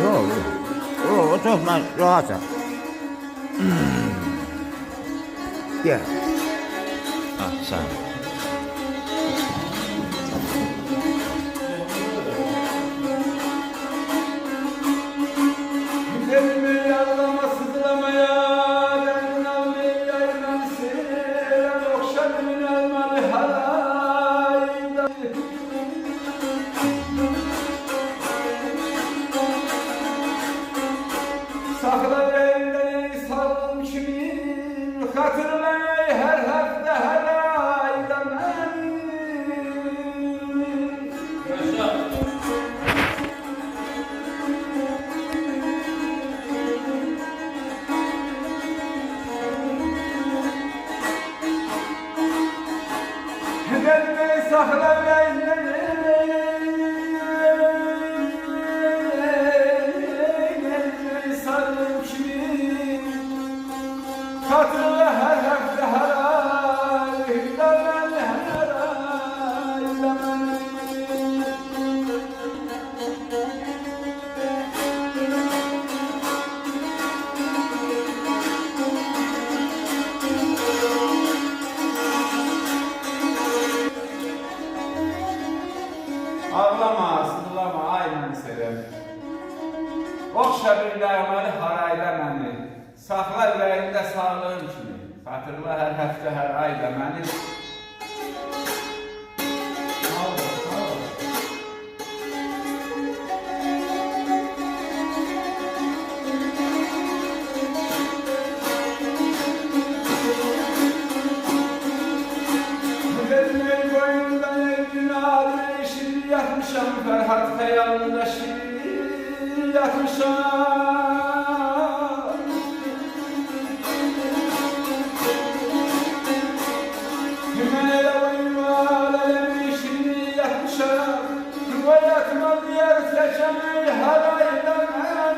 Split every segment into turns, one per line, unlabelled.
Yok. O çok rahatım. Gel. Ah sağ ol.
Elimi yallama sızlamaya, derdin almayı yayman sen, okşadın elmanı halayda. Sakla elleri salım kimin, hatırlay her hafta her ayda beni. Elleri sakla elleri salım kimin, hatırla her hafta her ayda beni, her ayda beni. Ağlama, sızlama, aynen sevim. Okşa bir dayamalı harayda məni, saxla ürəyində sağlığın kimi, xatırla hər həftə, hər ayda məni. Elmey boyundan elmin adına şirin yatmışam, Ferhat xəyalında şirin yatmışam. Mən elə boyundan elmin şirin yatmışam, rüvayatma diyar seçəmək harayda məni.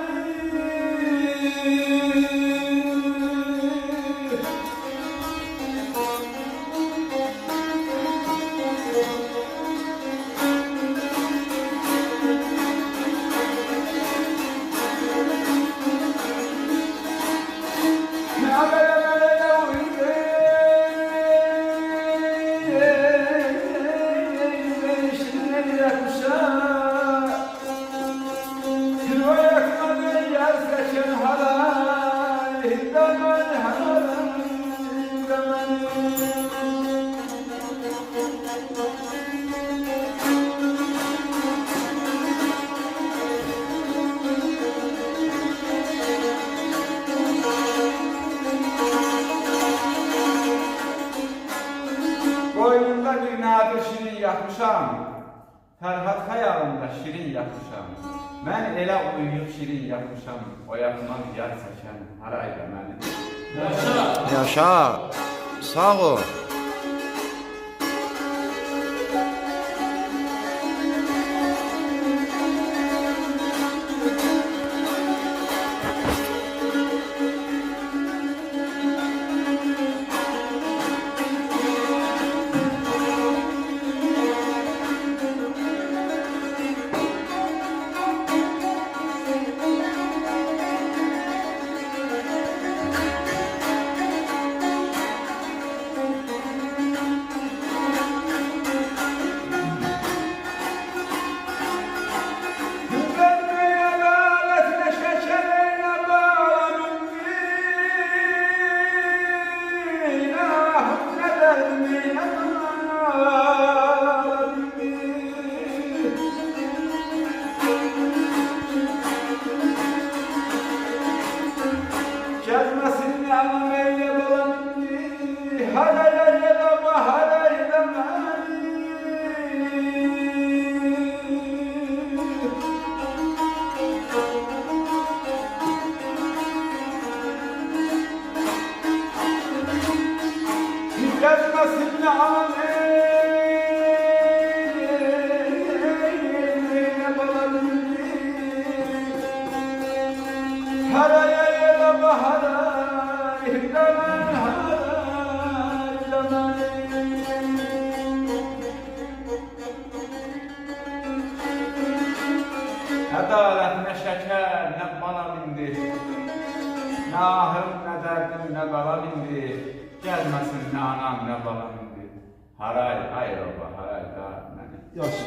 Boynumda bir nadir şirin yatmışam, Ferhat xəyalında şirin yatmışam. Mən elə uyuyub şirin yatmışam, oyatmaz yar çəkən harayda məni.
Yaşa. Sağ ol.
Gezmesin yanım eyle dolandı, haraya yelama harayda məni. Gezmesin yanım eyle dolandı, haraya yelama harayda məni. Ədalətinə şəkər, nə bala mindi. Nə ahım, nə dərdim, nə bala mindi. Gəlməsin nə anam, nə bala mindi. Haray, ay baba, haray da məni.
Yaxşı.